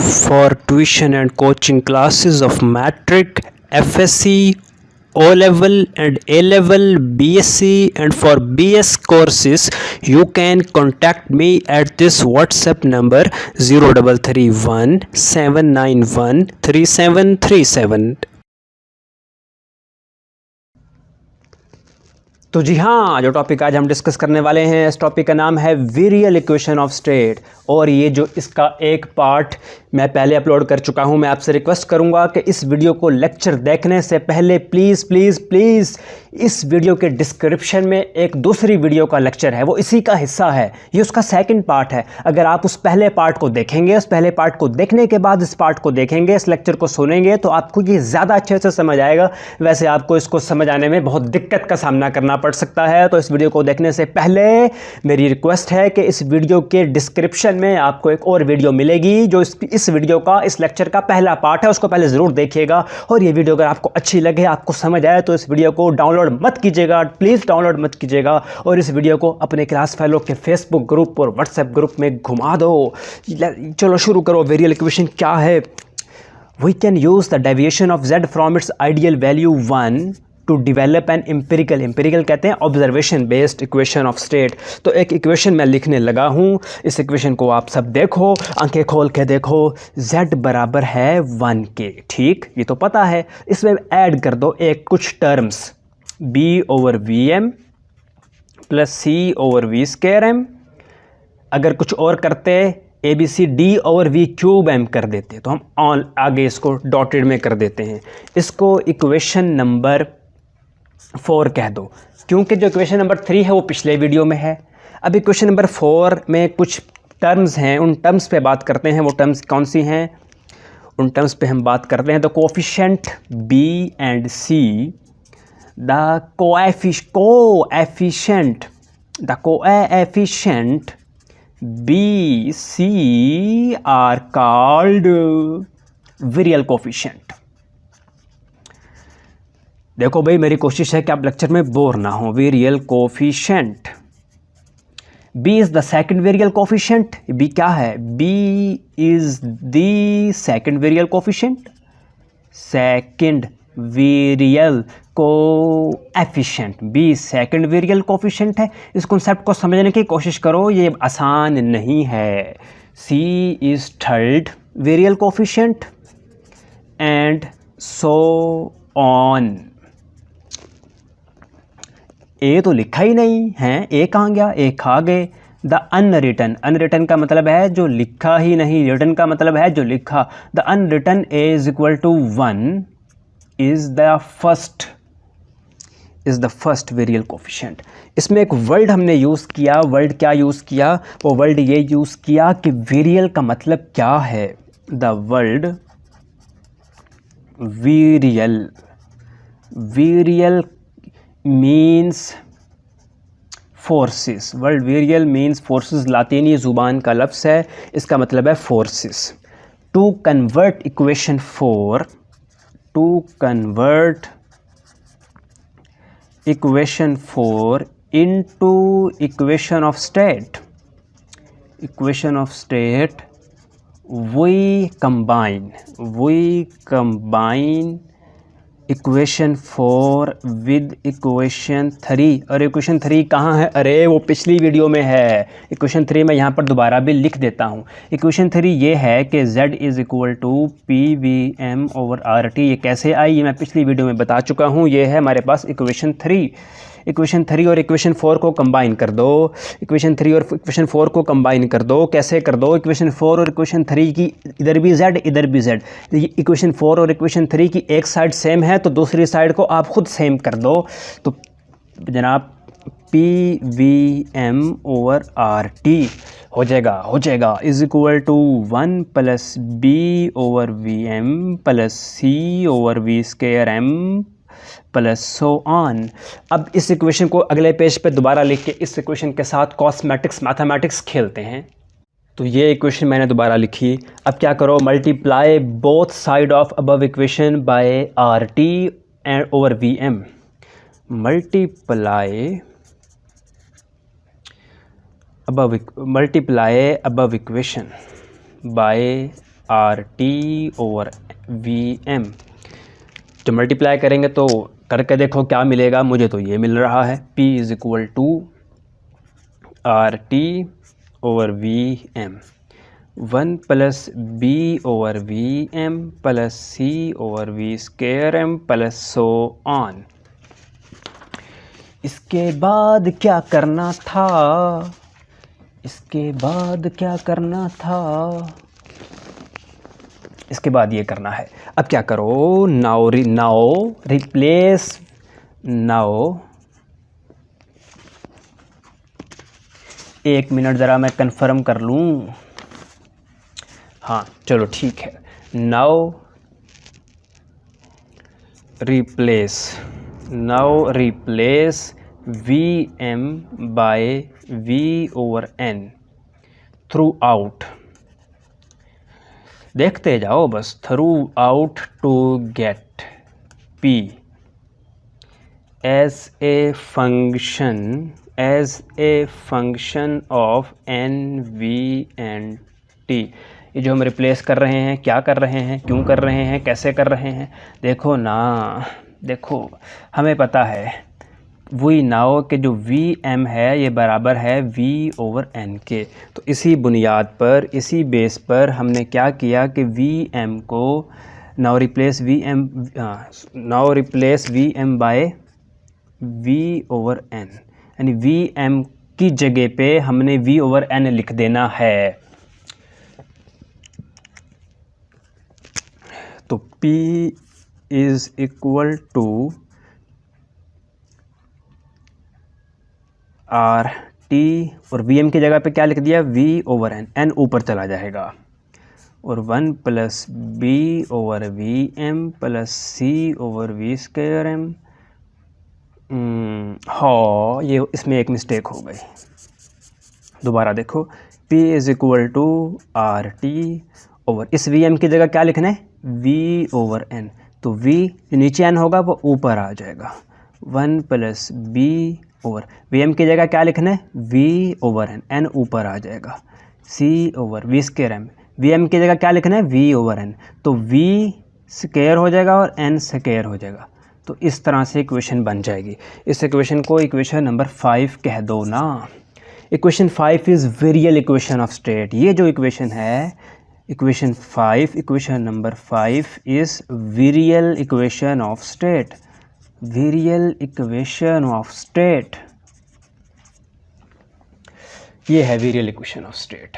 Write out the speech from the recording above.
for tuition and coaching classes of Matric, FSC, O level and A level, BSc and for BS courses, you can contact me at this WhatsApp number 0331 791 3737. तो जी हाँ, जो topic आज हम discuss करने वाले हैं, इस topic का नाम है वेरियल इक्वेशन ऑफ स्टेट। और ये जो इसका एक पार्ट मैं पहले अपलोड कर चुका हूँ। मैं आपसे रिक्वेस्ट करूँगा कि इस वीडियो को लेक्चर देखने से पहले प्लीज़ प्लीज़ प्लीज़ इस वीडियो के डिस्क्रिप्शन में एक दूसरी वीडियो का लेक्चर है, वो इसी का हिस्सा है, ये उसका सेकंड पार्ट है। अगर आप उस पहले पार्ट को देखेंगे, उस पहले पार्ट को देखने के बाद इस पार्ट को देखेंगे, इस लेक्चर को सुनेंगे, तो आपको ये ज़्यादा अच्छे से समझ आएगा। वैसे आपको इसको समझ आने में बहुत दिक्कत का सामना करना पड़ सकता है। तो इस वीडियो को देखने से पहले मेरी रिक्वेस्ट है कि इस वीडियो के डिस्क्रिप्शन में आपको एक और वीडियो मिलेगी जो इस वीडियो का, इस लेक्चर का पहला पार्ट है, उसको पहले ज़रूर देखिएगा। और ये वीडियो अगर आपको अच्छी लगे, आपको समझ आए, तो इस वीडियो को डाउनलोड मत कीजिएगा, प्लीज़ डाउनलोड मत कीजिएगा। और इस वीडियो को अपने क्लास फेलो के फेसबुक ग्रुप और व्हाट्सएप ग्रुप में घुमा दो। चलो शुरू करो। वेरियल इक्वेशन क्या है? We can use the deviation of z from its ideal value 1 to develop an empirical कहते हैं observation based equation of state. तो एक इक्वेशन मैं लिखने लगा हूँ, इस इक्वेशन को आप सब देखो, आंखें खोल के देखो। z बराबर है 1 के, ठीक, ये तो पता है। इसमें ऐड कर दो एक कुछ टर्म्स, b/vm प्लस c/v²m। अगर कुछ और करते, ABCD/v³ कर देते, तो हम आगे इसको डॉटेड में कर देते हैं। इसको इक्वेशन नंबर 4 कह दो, क्योंकि जो इक्वेशन नंबर 3 है वो पिछले वीडियो में है। अब इक्वेशन नंबर 4 में कुछ टर्म्स हैं, उन टर्म्स पे बात करते हैं। वो टर्म्स कौन सी हैं? उन टर्म्स पे हम बात करते हैं। The coefficient B and C, the coefficient B, C are called virial coefficient. देखो भाई, मेरी कोशिश है कि आप लेक्चर में बोर ना हो। Virial coefficient B is the second virial coefficient. B क्या है? B is the second virial coefficient, second virial coefficient. B second virial coefficient है। इस कॉन्सेप्ट को समझने की कोशिश करो, ये आसान नहीं है। C is third virial coefficient and so on. A तो लिखा ही नहीं है, A कहाँ गया? A खा गए। द अनरिटन का मतलब है जो लिखा ही नहीं, रिटन का मतलब है जो लिखा। The unwritten A is equal to 1 is the first virial coefficient. इसमें एक वर्ड हमने यूज़ किया। वर्ड क्या यूज़ किया? वो वर्ड ये यूज़ किया कि वेरियल का मतलब क्या है। The word virial means forces. Word virial means forces, लातीनी ज़ुबान का लफ्ज़ है, इसका मतलब है forces. To convert equation 4 into equation of state, we combine equation 4 with equation 3। और इक्वेशन 3 कहाँ है? अरे वो पिछली वीडियो में है। इक्वेशन 3 मैं यहाँ पर दोबारा भी लिख देता हूँ। इक्वेशन 3 ये है कि z is equal to PVM/RT। ये कैसे आई, ये मैं पिछली वीडियो में बता चुका हूँ। ये है हमारे पास इक्वेशन 3। इक्वेशन 3 और इक्वेशन 4 को कंबाइन कर दो। इक्वेशन 3 और इक्वेशन 4 को कंबाइन कर दो। कैसे कर दो? इक्वेशन 4 और इक्वेशन 3 की इधर भी z, इधर भी z। इक्वेशन 4 और इक्वेशन 3 की एक साइड सेम है, तो दूसरी साइड को आप खुद सेम कर दो। तो जनाब PVM/RT हो जाएगा is equal to 1 plus B/VM plus C/V²M plus so on. अब इस इक्वेशन को अगले पेज पे दोबारा लिख के इस इक्वेशन के साथ कॉस्मेटिक्स मैथमेटिक्स खेलते हैं। तो ये इक्वेशन मैंने दोबारा लिखी। अब क्या करो? Multiply both side of above equation by RT and over VM। Multiply above equation by R T over V M. जब मल्टीप्लाई करेंगे तो करके देखो क्या मिलेगा, मुझे तो ये मिल रहा है P is equal to R T over V M 1 plus B over V M plus C over V square M plus so on. इसके बाद क्या करना था, इसके बाद क्या करना था, इसके बाद ये करना है। अब क्या करो, नाउ रिप्लेस, नाउ 1 मिनट ज़रा मैं कंफर्म कर लूँ। हाँ चलो ठीक है। Now replace V M by V over N throughout. देखते जाओ बस, throughout to get P as a function of N V and T. ये जो हम रिप्लेस कर रहे हैं, क्या कर रहे हैं, क्यों कर रहे हैं, कैसे कर रहे हैं, देखो ना, देखो हमें पता है वही नाउ के जो वी एम है ये बराबर है वी ओवर एन के। तो इसी बुनियाद पर, इसी बेस पर हमने क्या किया कि वी एम को now replace V M by V over N, यानी वी एम की जगह पे हमने वी ओवर एन लिख देना है। तो P is equal to R T और वी एम की जगह पे क्या लिख दिया, वी ओवर एन, एन ऊपर चला जाएगा, और 1 plus B over V M plus C over V square M. हाँ ये इसमें एक मिस्टेक हो गई, दोबारा देखो, P is equal to R T over, इस वी एम की जगह क्या लिखना है, वी ओवर एन। तो वी नीचे एन होगा वो ऊपर आ जाएगा, 1 plus B over V M की जगह क्या लिखना है, वी ओवर एन, एन ऊपर आ जाएगा, C over V square M. V M की जगह क्या लिखना है, वी ओवर एन, तो वी स्क्वायर हो जाएगा और एन स्क्वायर हो जाएगा। तो इस तरह से इक्वेशन बन जाएगी। इस इक्वेशन को इक्वेशन नंबर 5 कह दो ना। Equation 5 is virial equation of state. ये जो इक्वेशन है, equation 5, equation number 5 is virial equation of state, virial equation of state. ये है वेरियल इक्वेशन ऑफ स्टेट।